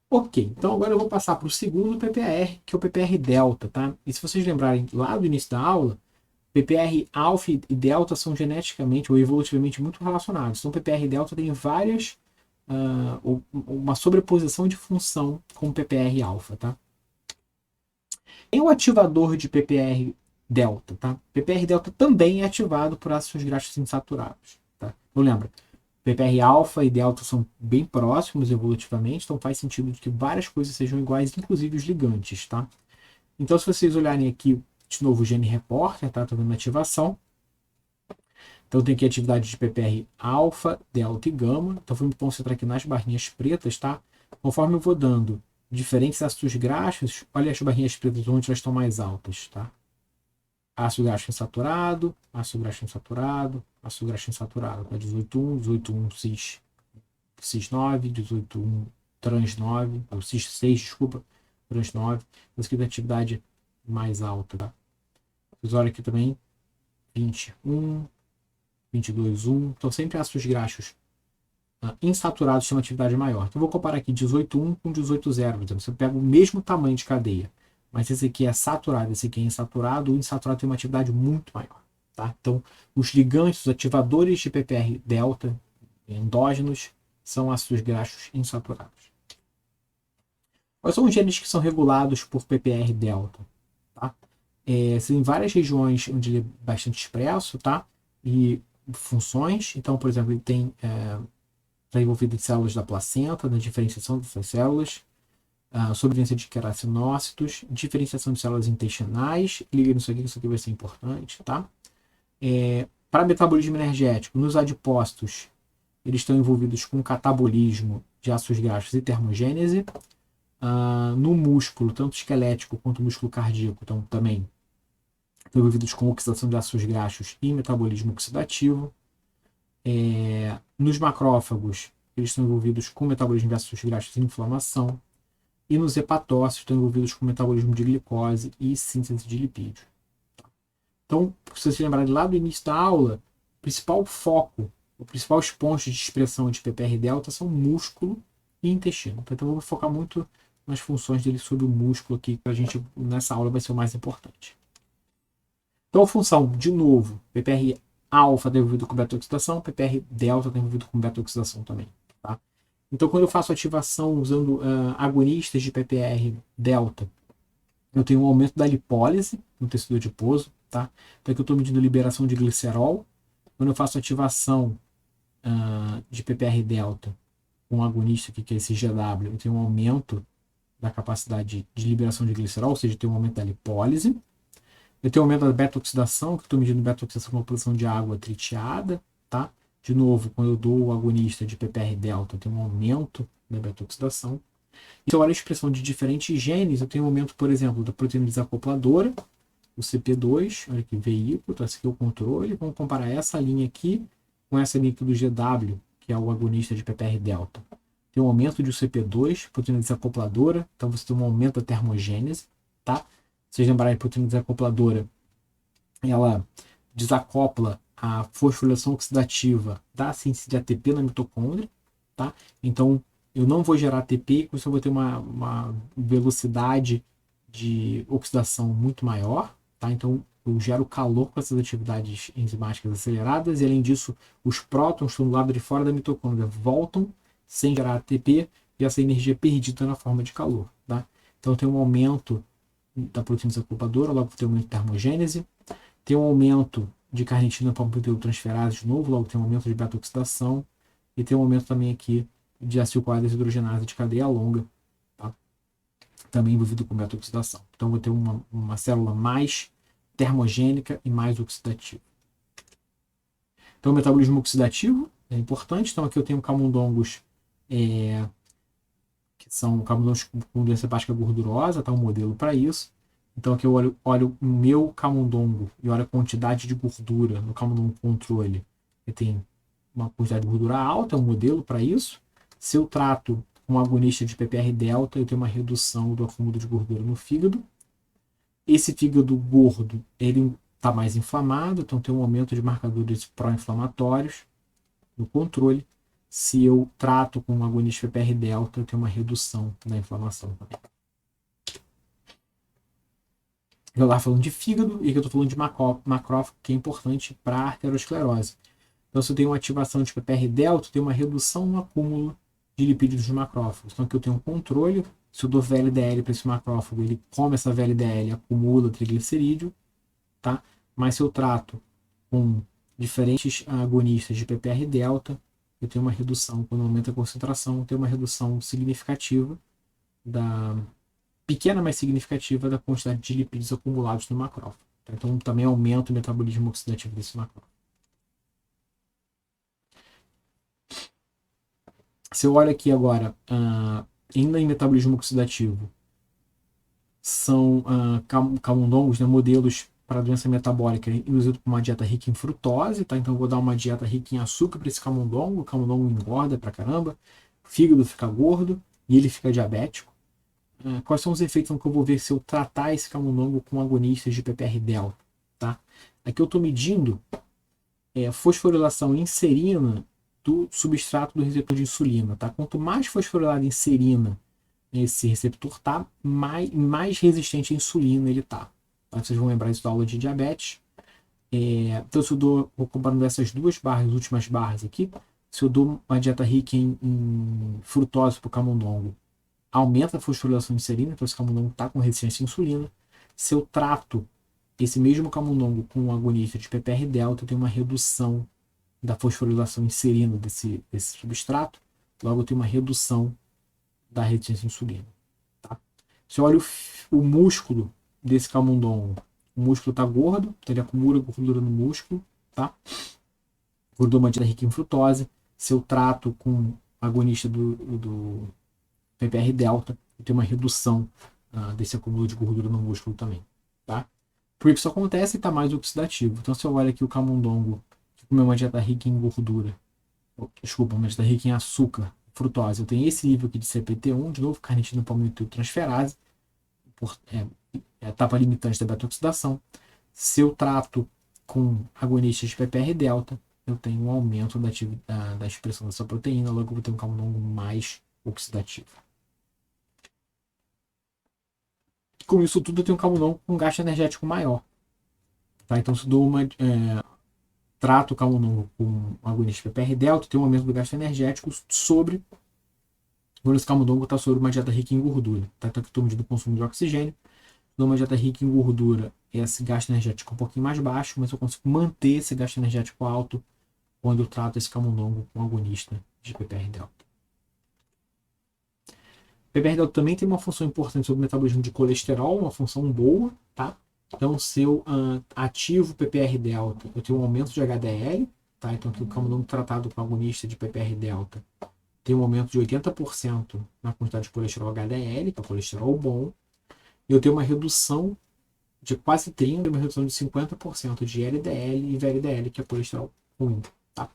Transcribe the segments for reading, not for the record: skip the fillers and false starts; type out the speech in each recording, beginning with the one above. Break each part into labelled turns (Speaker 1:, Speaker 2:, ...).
Speaker 1: Ok, então agora eu vou passar para o segundo PPR, que é o PPR delta, tá? E se vocês lembrarem lá do início da aula, PPR alfa e delta são geneticamente ou evolutivamente muito relacionados. Então, PPR delta tem várias, uma sobreposição de função com o PPR alfa, tá? Tem o ativador de PPR delta, tá? PPR delta também é ativado por ácidos graxos insaturados, tá? Então lembra, PPR alfa e delta são bem próximos evolutivamente, então faz sentido de que várias coisas sejam iguais, inclusive os ligantes, tá? Então se vocês olharem aqui de novo o gene repórter, tá? Tô vendo a ativação. Então tem aqui a atividade de PPR alfa, delta e gama. Então vou me concentrar aqui nas barrinhas pretas, tá? Conforme eu vou dando diferentes ácidos graxos, olha as barrinhas pretas onde elas estão mais altas, tá? Ácido graxo insaturado, ácido graxo insaturado, ácido graxo insaturado, tá? 18,1, 18,1 cis 9, 18,1 trans 9, ou cis 6, desculpa, trans 9. Isso aqui da atividade mais alta, tá? Vocês olham aqui também, 21, 22,1. Então sempre ácidos graxos insaturados têm uma atividade maior. Então vou comparar aqui 18,1 com 18,0. Então você pega o mesmo tamanho de cadeia, mas esse aqui é saturado, esse aqui é insaturado. O insaturado tem uma atividade muito maior. Tá? Então os ligantes, os ativadores de PPR delta endógenos são ácidos graxos insaturados. Quais são os genes que são regulados por PPR delta? Tá? Tem várias regiões onde ele é bastante expresso, tá? E funções. Então, por exemplo, ele tem está envolvido em células da placenta, na diferenciação dessas células, sobrevivência de queracinócitos, diferenciação de células intestinais. Liga nisso aqui, que isso aqui vai ser importante, tá? Para metabolismo energético, nos adipócitos, eles estão envolvidos com catabolismo de ácidos graxos e termogênese. No músculo, tanto esquelético quanto músculo cardíaco, então também estão envolvidos com oxidação de ácidos graxos e metabolismo oxidativo. Nos macrófagos, eles estão envolvidos com metabolismo de ácidos graxos e inflamação. E nos hepatócitos, estão envolvidos com metabolismo de glicose e síntese de lipídios. Então, se vocês lembrarem lá do início da aula, o principal foco, o principal pontos de expressão de PPR delta são músculo e intestino. Então, eu vou focar muito nas funções dele sobre o músculo aqui, que a gente, nessa aula, vai ser o mais importante. Então, a função, de novo, PPR alfa está envolvido com beta-oxidação, PPR delta está envolvido com beta-oxidação também. Tá? Então, quando eu faço ativação usando agonistas de PPR delta, eu tenho um aumento da lipólise no tecido adiposo. Tá? Então, aqui eu estou medindo liberação de glicerol. Quando eu faço ativação de PPR delta com um agonista aqui, que é esse GW, eu tenho um aumento da capacidade de liberação de glicerol, ou seja, eu tenho um aumento da lipólise. Eu tenho um aumento da beta-oxidação, que eu estou medindo beta-oxidação com a produção de água tritiada. Tá? De novo, quando eu dou o agonista de PPR delta, eu tenho um aumento da beta-oxidação. E se eu olho a expressão de diferentes genes, eu tenho um aumento, por exemplo, da proteína desacopladora, o CP2, olha aqui, veículo, então esse aqui é o controle. Vamos comparar essa linha aqui com essa linha aqui do GW, que é o agonista de PPR delta. Tem um aumento de CP2, proteína desacopladora, então você tem um aumento da termogênese, tá? Se vocês lembrarem, a proteína desacopladora, ela desacopla a fosforilação oxidativa da síntese de ATP na mitocôndria, tá? Então, eu não vou gerar ATP, com isso eu vou ter uma velocidade de oxidação muito maior, tá? Então, eu gero calor com essas atividades enzimáticas aceleradas, e além disso, os prótons estão do lado de fora da mitocôndria, voltam sem gerar ATP, e essa energia é perdida na forma de calor, tá? Então, tem um aumento da proteína desacopladora, logo tem um aumento de termogênese, tem um aumento de carnitina para transferase de novo, logo tem um aumento de beta-oxidação, e tem um aumento também aqui de acetil-CoA desidrogenase de cadeia longa, tá? Também envolvido com beta-oxidação. Então, vou ter uma célula mais termogênica e mais oxidativa. Então, o metabolismo oxidativo é importante. Então, aqui eu tenho camundongos que são camundongos com doença hepática gordurosa, tá? Um modelo para isso. Então, aqui eu olho o meu camundongo e olho a quantidade de gordura no camundongo controle. Ele tem uma quantidade de gordura alta, é um modelo para isso. Se eu trato um agonista de PPR delta, eu tenho uma redução do acúmulo de gordura no fígado. Esse fígado gordo, ele está mais inflamado, então tem um aumento de marcadores pró-inflamatórios no controle. se eu trato com um agonista PPR delta, eu tenho uma redução da inflamação também. Eu lá falando de fígado e que eu estou falando de macrófago, que é importante para a arteriosclerose. Então, se eu tenho uma ativação de PPR delta, eu tenho uma redução no acúmulo de lipídios dos macrófagos. Então, aqui eu tenho um controle. Se eu dou VLDL para esse macrófago, ele come essa VLDL e acumula triglicerídeo, tá? Mas se eu trato com diferentes agonistas de PPR delta, eu tenho uma redução, quando aumenta a concentração, eu tenho uma redução significativa pequena, mas significativa da quantidade de lipídios acumulados no macrófago. Tá? Então também aumenta o metabolismo oxidativo desse macrófago. Se eu olho aqui agora, ainda em metabolismo oxidativo, são camundongos, né, modelos para doença metabólica induzido por uma dieta rica em frutose, tá? Então eu vou dar uma dieta rica em açúcar para esse camundongo, o camundongo engorda pra caramba, o fígado fica gordo e ele fica diabético. Quais são os efeitos que eu vou ver se eu tratar esse camundongo com agonistas de PPR delta, tá? Aqui eu estou medindo fosforilação em serina do substrato do receptor de insulina, tá? Quanto mais fosforilado em serina esse receptor tá, mais resistente à insulina ele tá. Vocês vão lembrar isso da aula de diabetes. Então, se eu vou comparando essas duas barras, as últimas barras aqui, se eu dou uma dieta rica em frutose para o camundongo, aumenta a fosforilação de serina, então esse camundongo está com resistência à insulina. Se eu trato esse mesmo camundongo com um agonista de PPR delta, eu tenho uma redução da fosforilação em serina desse substrato, logo eu tenho uma redução da resistência à insulina. Tá? Se eu olho o músculo desse camundongo, o músculo está gordo, então ele acumula gordura no músculo, tá? Gordura mantida rica em frutose. Se eu trato com agonista do PPR delta, eu tenho uma redução desse acúmulo de gordura no músculo também, tá? Por que isso acontece? Está mais oxidativo. Então, se eu olho aqui o camundongo que comeu uma dieta rica em gordura, uma dieta rica em açúcar, frutose, eu tenho esse nível aqui de CPT1, de novo, carnitina palmitoiltransferase, etapa limitante da beta-oxidação. Se eu trato com agonistas de PPR delta, eu tenho um aumento da expressão dessa proteína, logo eu vou ter um camundongo mais oxidativo. Com isso tudo, eu tenho um camundongo com gasto energético maior. Tá? Então, se eu trato o camundongo com agonista de PPR delta, tem um aumento do gasto energético sobre quando esse camundongo está sobre uma dieta rica em gordura. Tá? Então, aqui estou medindo o consumo de oxigênio. Numa dieta rica em gordura, esse gasto energético é um pouquinho mais baixo, mas eu consigo manter esse gasto energético alto quando eu trato esse camundongo com agonista de PPR delta. PPR delta também tem uma função importante sobre o metabolismo de colesterol, uma função boa, tá? Então, se eu ativo o PPR delta, eu tenho um aumento de HDL, tá? Então, aqui o camundongo tratado com agonista de PPR delta tem um aumento de 80% na quantidade de colesterol HDL, que é o colesterol bom. Eu tenho uma redução de quase 30%, uma redução de 50% de LDL e VLDL, que é colesterol ruim, tá?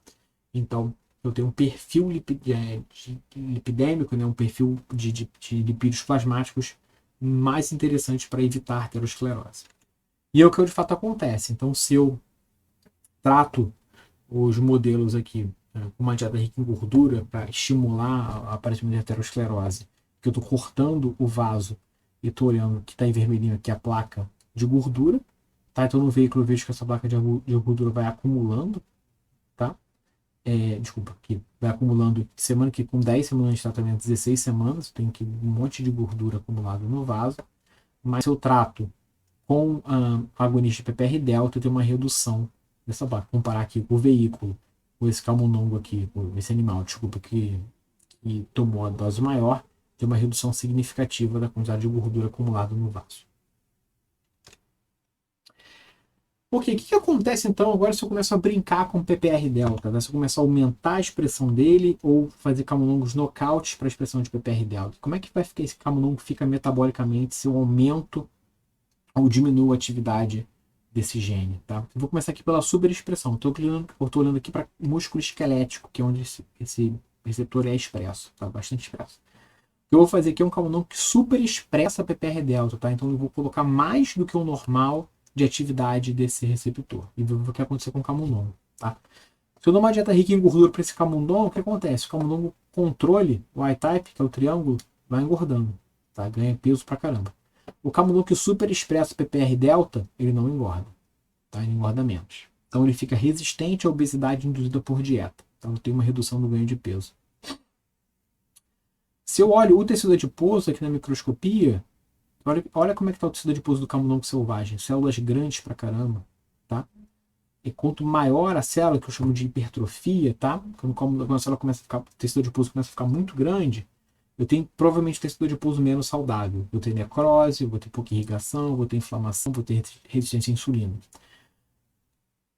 Speaker 1: Então, eu tenho um perfil lipidêmico, né, um perfil de lipídios plasmáticos mais interessante para evitar arteriosclerose. E é o que de fato acontece. Então, se eu trato os modelos aqui com uma dieta rica em gordura para estimular o aparecimento de arteriosclerose, que eu estou cortando o vaso e estou olhando que está em vermelhinho aqui a placa de gordura, tá? Então no veículo eu vejo que essa placa de gordura vai acumulando, tá? Desculpa, que vai acumulando semana que com 10 semanas de tratamento, 16 semanas, tem que um monte de gordura acumulada no vaso. Mas se eu trato com agonista PPR delta, eu tenho uma redução dessa placa. Comparar aqui com o veículo, com esse camundongo aqui, esse animal, desculpa, que tomou a dose maior, tem uma redução significativa da quantidade de gordura acumulada no vaso. Ok, o que acontece então agora se eu começo a brincar com o PPR delta? Né? Se eu começar a aumentar a expressão dele ou fazer camundongos nocautes para a expressão de PPR delta? Como é que vai ficar esse camundongo fica metabolicamente se eu aumento ou diminuo a atividade desse gene? Tá? Eu vou começar aqui pela superexpressão. Estou olhando aqui para músculo esquelético, que é onde esse receptor é expresso, tá? Bastante expresso. O que eu vou fazer aqui é um camundongo que superexpressa PPR delta, tá? Então eu vou colocar mais do que o normal de atividade desse receptor. E ver o que vai acontecer com o camundongo, tá? Se eu dou uma dieta rica em gordura para esse camundongo, o que acontece? O camundongo controle, o I-type, que é o triângulo, vai engordando, tá? Ganha peso pra caramba. O camundongo que super expressa o PPR delta, ele não engorda, tá? Ele engorda menos. Então ele fica resistente à obesidade induzida por dieta. Então tem uma redução do ganho de peso. Se eu olho o tecido adiposo aqui na microscopia, olha como é que está o tecido adiposo do camundongo selvagem. Células grandes pra caramba, tá? E quanto maior a célula, que eu chamo de hipertrofia, tá? Quando a célula começa a ficar, o tecido adiposo começa a ficar muito grande, eu tenho provavelmente tecido adiposo menos saudável. Eu tenho necrose, vou ter pouca irrigação, vou ter inflamação, vou ter resistência à insulina.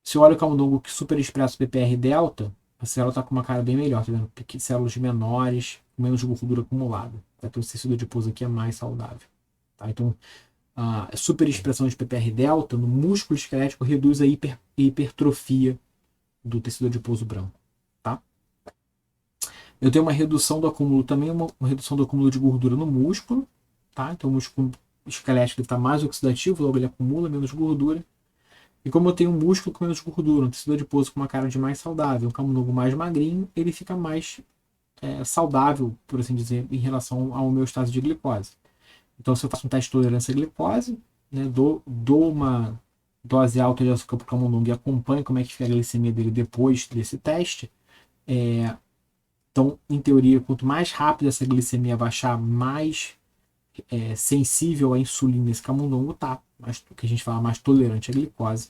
Speaker 1: Se eu olho o camundongo que super expressa o PPR delta, a célula está com uma cara bem melhor, tá vendo? Células menores, menos gordura acumulada. Tá? Então, o tecido adiposo aqui é mais saudável. Tá? Então, a superexpressão de PPR delta no músculo esquelético reduz a hipertrofia do tecido adiposo branco. Tá? Eu tenho uma redução do acúmulo também, uma redução do acúmulo de gordura no músculo. Tá? Então, o músculo esquelético está mais oxidativo, logo ele acumula menos gordura. E como eu tenho um músculo com menos gordura, um tecido adiposo com uma cara de mais saudável, um camundongo mais magrinho, ele fica mais saudável, por assim dizer, em relação ao homeostase de glicose. Então, se eu faço um teste de tolerância à glicose, né, dou uma dose alta de açúcar para o camundongo e acompanho como é que fica a glicemia dele depois desse teste. Então, em teoria, quanto mais rápido essa glicemia baixar, mais sensível à insulina esse camundongo tá, o que a gente fala mais tolerante à glicose.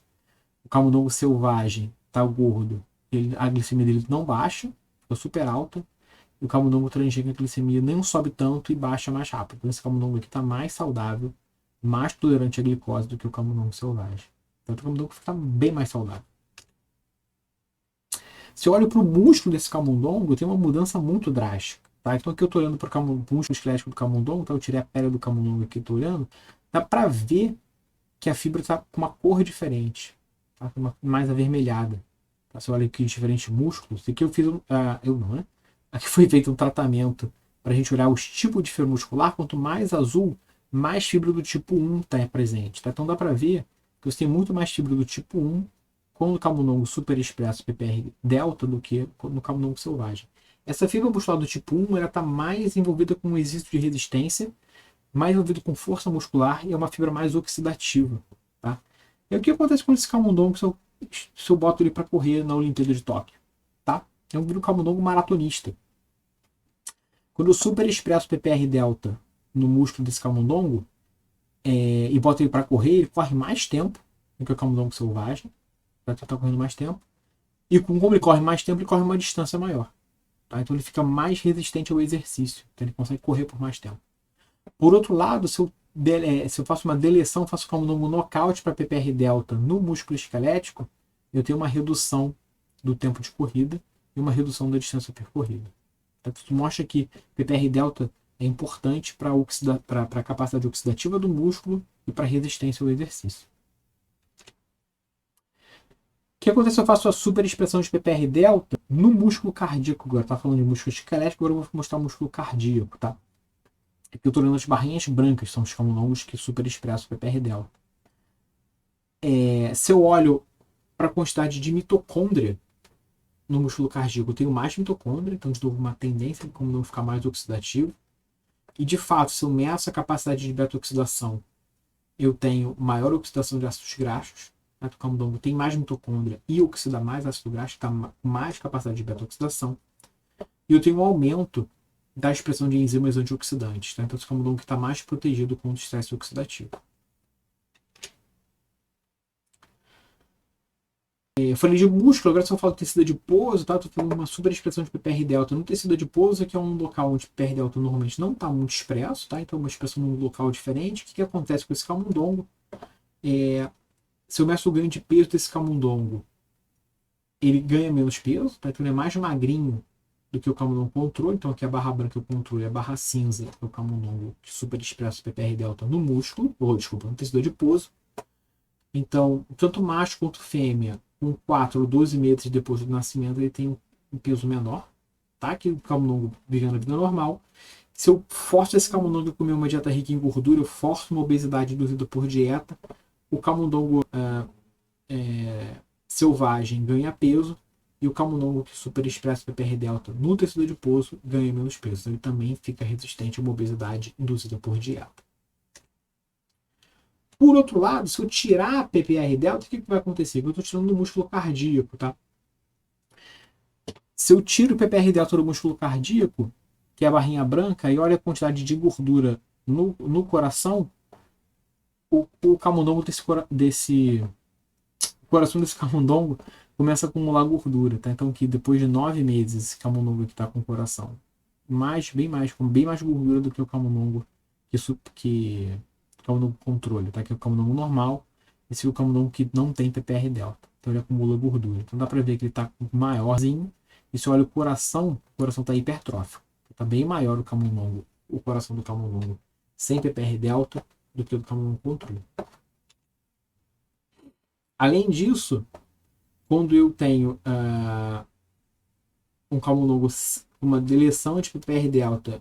Speaker 1: O camundongo selvagem tá gordo, a glicemia dele não baixa, fica super alta. E o camundongo transgênico, a glicemia não sobe tanto e baixa mais rápido. Então esse camundongo aqui está mais saudável, mais tolerante à glicose do que o camundongo selvagem. Então o camundongo fica bem mais saudável. Se eu olho para o músculo desse camundongo, tem uma mudança muito drástica. Tá? Então aqui eu estou olhando para o músculo esquelético do camundongo, tá? Eu tirei a pele do camundongo aqui, estou olhando. Dá para ver que a fibra está com uma cor diferente, tá? Mais avermelhada. Tá? Se eu olho aqui diferentes músculos, aqui eu fiz eu não, né? Aqui foi feito um tratamento para a gente olhar os tipos de fibra muscular. Quanto mais azul, mais fibra do tipo 1 está presente. Tá? Então dá para ver que você tem muito mais fibra do tipo 1 com o camundongo super expresso PPR delta do que no camundongo selvagem. Essa fibra muscular do tipo 1 está mais envolvida com um exercício de resistência, mais envolvida com força muscular e é uma fibra mais oxidativa. Tá? E o que acontece com esse camundongo se eu boto ele para correr na Olimpíada de Tóquio? Tá? É um camundongo maratonista. Quando eu super expresso PPR delta no músculo desse camundongo e boto ele para correr, ele corre mais tempo do que o camundongo selvagem. Vai estar correndo mais tempo. E como ele corre mais tempo, ele corre uma distância maior. Tá? Então ele fica mais resistente ao exercício. Então ele consegue correr por mais tempo. Por outro lado, se eu faço uma deleção, faço o camundongo nocaute para PPR delta no músculo esquelético, eu tenho uma redução do tempo de corrida e uma redução da distância percorrida. Isso mostra que PPR delta é importante para a capacidade oxidativa do músculo e para a resistência ao exercício. O que acontece se eu faço a super expressão de PPR delta no músculo cardíaco? Agora está falando de músculo esquelético, agora eu vou mostrar o músculo cardíaco. Tá? Aqui eu estou olhando as barrinhas brancas, são os camundongos que super expressam o PPR delta. Se eu olho para a quantidade de mitocôndria no músculo cardíaco, eu tenho mais mitocôndria, então de novo uma tendência como não ficar mais oxidativo. E de fato, se eu meço a capacidade de beta-oxidação, eu tenho maior oxidação de ácidos graxos. O camundongo tem mais mitocôndria e oxida mais ácido graxo, está com mais capacidade de beta-oxidação. E eu tenho um aumento da expressão de enzimas antioxidantes. Tá? Então, esse camundongo está mais protegido contra o estresse oxidativo. Eu falei de músculo, agora se eu falo de tecido adiposo, tá? Estou falando uma super expressão de PPR delta no tecido adiposo, que é um local onde PPR delta normalmente não está muito expresso, tá? Então uma expressão num local diferente. O que acontece com esse camundongo? Se eu meço o ganho de peso desse camundongo, ele ganha menos peso, tá? Então ele é mais magrinho do que o camundongo controle. Então aqui a barra branca é o controle, a barra cinza é o camundongo que super expressa o PPR delta no músculo, no tecido adiposo. Então, tanto macho quanto fêmea, com 4 ou 12 meses depois do nascimento, ele tem um peso menor, tá? Que o camundongo vivendo a vida normal. Se eu forço esse camundongo a comer uma dieta rica em gordura, eu forço uma obesidade induzida por dieta, o camundongo selvagem ganha peso E o camundongo que superexpressa PPR delta no tecido adiposo ganha menos peso. Então ele também fica resistente a uma obesidade induzida por dieta. Por outro lado, se eu tirar a PPR delta, o que vai acontecer? Eu estou tirando do músculo cardíaco, tá? Se eu tiro o PPR delta do músculo cardíaco, que é a barrinha branca, e olha a quantidade de gordura no coração, o camundongo o coração desse camundongo começa a acumular gordura, tá? Então que depois de 9 meses, esse camundongo que está com o coração com bem mais gordura do que o camundongo o camundongo controle, tá? Que é o camundongo normal, esse é o camundongo que não tem PPR delta, então ele acumula gordura. Então dá para ver que ele está maiorzinho. E se olha o coração está hipertrófico. Está bem maior o coração do camundongo sem PPR delta do que o do camundongo controle. Além disso, quando eu tenho um camundongo, uma deleção de PPR delta,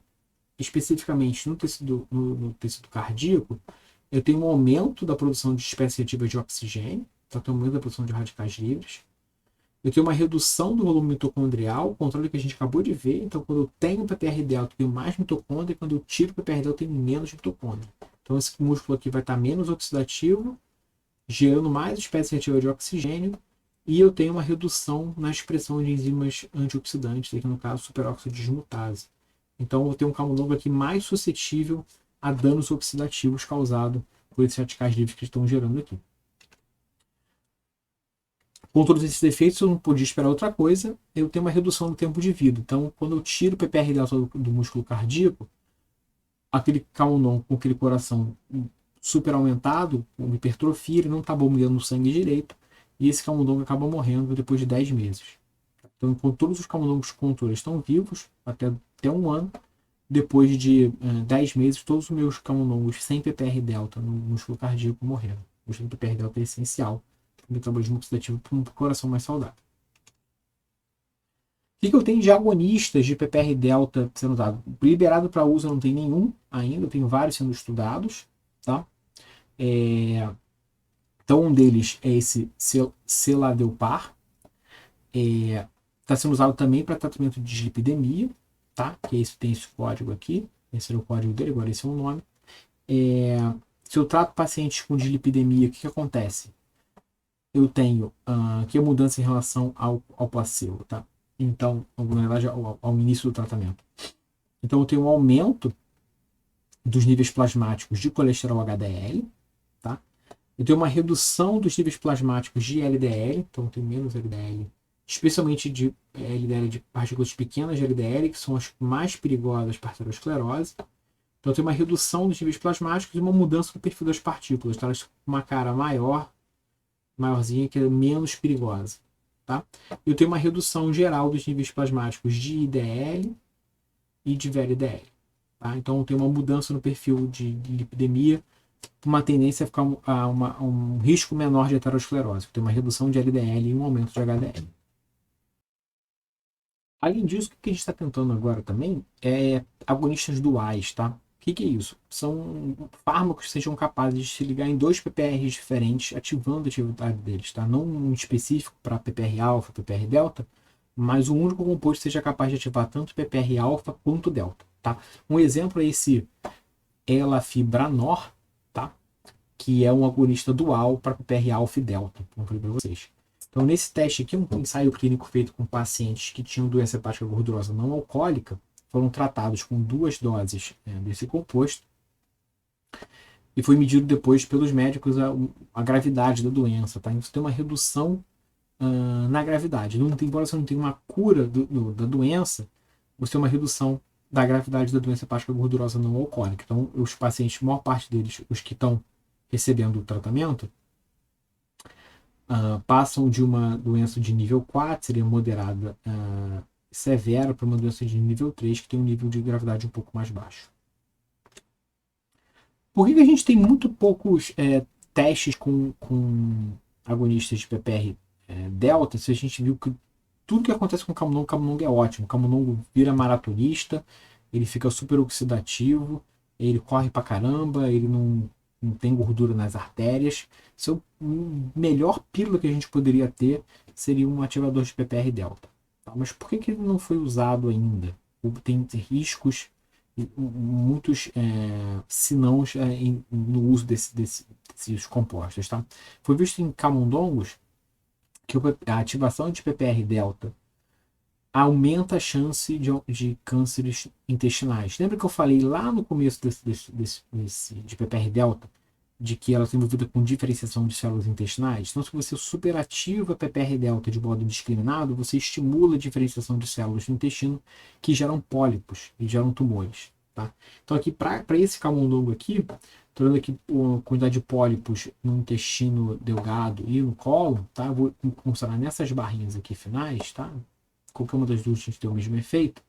Speaker 1: especificamente no tecido cardíaco, eu tenho um aumento da produção de espécies reativas de oxigênio, então eu tenho um aumento da produção de radicais livres. Eu tenho uma redução do volume mitocondrial, o controle que a gente acabou de ver. Então, quando eu tenho PPR delta, eu tenho mais mitocôndria, e quando eu tiro o PPR delta, eu tenho menos mitocôndria. Então, esse músculo aqui vai estar menos oxidativo, gerando mais espécies reativas de oxigênio, e eu tenho uma redução na expressão de enzimas antioxidantes, aqui no caso, superóxido dismutase. Então, eu tenho um camundongo aqui mais suscetível a danos oxidativos causados por esses radicais livres que estão gerando aqui. Com todos esses efeitos, eu não podia esperar outra coisa, eu tenho uma redução do tempo de vida. Então, quando eu tiro o PPR delta do músculo cardíaco, aquele camundongo com aquele coração super aumentado, com hipertrofia, ele não está bombeando o sangue direito, e esse camundongo acaba morrendo depois de 10 meses. Então, enquanto todos os camundongos de controle estão vivos, até 1 ano, depois de 10 meses, todos os meus camundongos sem PPR delta no músculo cardíaco morreram. O PPR delta é essencial metabolismo oxidativo para um coração mais saudável. O que eu tenho de agonistas de PPR delta sendo usado? Liberado para uso não tem nenhum ainda, eu tenho vários sendo estudados. Tá? Então um deles é esse Seladelpar. Está sendo usado também para tratamento de dislipidemia, tá? Que esse tem esse código aqui. Esse era o código dele, agora esse é o nome. Se eu trato pacientes com dislipidemia, o que acontece? Eu tenho aqui a mudança em relação ao placebo, tá? Então, na verdade, ao início do tratamento. Então, eu tenho um aumento dos níveis plasmáticos de colesterol HDL, tá? Eu tenho uma redução dos níveis plasmáticos de LDL, então eu tenho menos LDL, especialmente de LDL de partículas pequenas de LDL, que são as mais perigosas para a aterosclerose. Então, eu tenho uma redução dos níveis plasmáticos e uma mudança do perfil das partículas, tá? Elas com uma cara maiorzinha, que é menos perigosa. Tá? Eu tenho uma redução geral dos níveis plasmáticos de IDL e de VLDL. Tá? Então eu tenho uma mudança no perfil de lipidemia, uma tendência a ficar um risco menor de aterosclerose. Eu tenho uma redução de LDL e um aumento de HDL. Além disso, o que a gente está tentando agora também é agonistas duais, tá? O que é isso? São fármacos que sejam capazes de se ligar em 2 PPRs diferentes, ativando a atividade deles, tá? Não um específico para PPR alfa, PPR delta, mas um único composto seja capaz de ativar tanto PPR alfa quanto delta, tá? Um exemplo é esse Elafibranor, tá? Que é um agonista dual para PPR alfa e delta, como eu falei para vocês. Então, nesse teste aqui, um ensaio clínico feito com pacientes que tinham doença hepática gordurosa não alcoólica, foram tratados com 2 doses desse composto e foi medido depois pelos médicos a gravidade da doença. Tá? Então, você tem uma redução na gravidade. Embora você não tenha uma cura da doença, você tem uma redução da gravidade da doença hepática gordurosa não alcoólica. Então, os pacientes, a maior parte deles, os que estão recebendo o tratamento, passam de uma doença de nível 4, seria moderada, severa, para uma doença de nível 3, que tem um nível de gravidade um pouco mais baixo. Por que a gente tem muito poucos testes com agonistas de PPR delta, se a gente viu que tudo que acontece com o camundongo é ótimo. O camundongo vira maratonista, ele fica super oxidativo, ele corre pra caramba, ele não tem gordura nas artérias. Isso é a melhor pílula que a gente poderia ter seria um ativador de PPR-delta. Tá? Mas por que ele não foi usado ainda? Tem riscos, muitos sinãos no uso desses compostos. Tá? Foi visto em camundongos que a ativação de PPR-delta aumenta a chance de cânceres intestinais. Lembra que eu falei lá no começo de PPR-delta, de que ela está envolvida com diferenciação de células intestinais? Então, se você superativa PPR-delta de modo indiscriminado, você estimula a diferenciação de células do intestino que geram pólipos e geram tumores. Tá? Então, aqui, para esse camundongo aqui, estou dando aqui a quantidade de pólipos no intestino delgado e no colo, tá? Vou mostrar nessas barrinhas aqui finais, tá? Qualquer uma das duas a gente tem o mesmo efeito.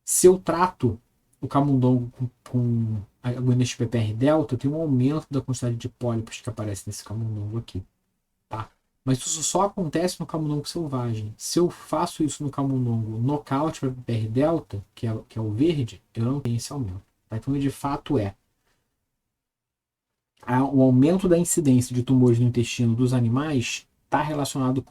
Speaker 1: Se eu trato o camundongo com agonistas de PPR-delta, eu tenho um aumento da quantidade de pólipos que aparece nesse camundongo aqui. Tá? Mas isso só acontece no camundongo selvagem. Se eu faço isso no camundongo nocaute para PPR-delta, que é o verde, eu não tenho esse aumento. Tá? Então, de fato, o aumento da incidência de tumores no intestino dos animais está relacionado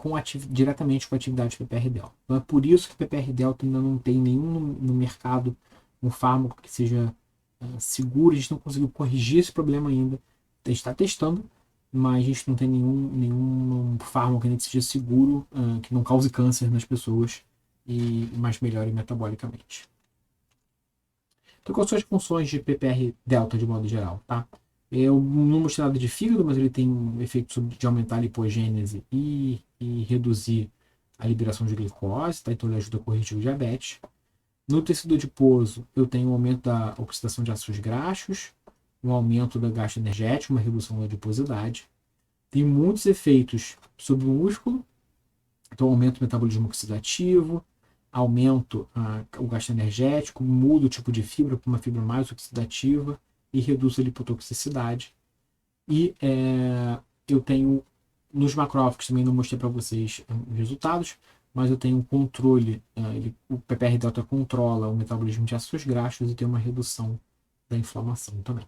Speaker 1: diretamente com a atividade PPR-delta. Então é por isso que o PPR-delta ainda não tem nenhum no mercado um fármaco que seja seguro. A gente não conseguiu corrigir esse problema ainda. A gente está testando, mas a gente não tem nenhum fármaco ainda que seja seguro, que não cause câncer nas pessoas e mais melhore metabolicamente. Então, quais são as funções de PPR-delta de modo geral? Tá? Eu não mostrei nada de fígado, mas ele tem um efeito de aumentar a lipogênese e reduzir a liberação de glicose, tá? Então ele ajuda a corrigir o diabetes. No tecido adiposo, eu tenho um aumento da oxidação de ácidos graxos, um aumento da gasto energético, uma redução da adiposidade. Tem muitos efeitos sobre o músculo, então aumento do metabolismo oxidativo, aumento o gasto energético, muda o tipo de fibra para uma fibra mais oxidativa e reduz a lipotoxicidade. E eu tenho, nos macrófagos também não mostrei para vocês os resultados, mas eu tenho um controle, o PPR-delta controla o metabolismo de ácidos graxos e tem uma redução da inflamação também.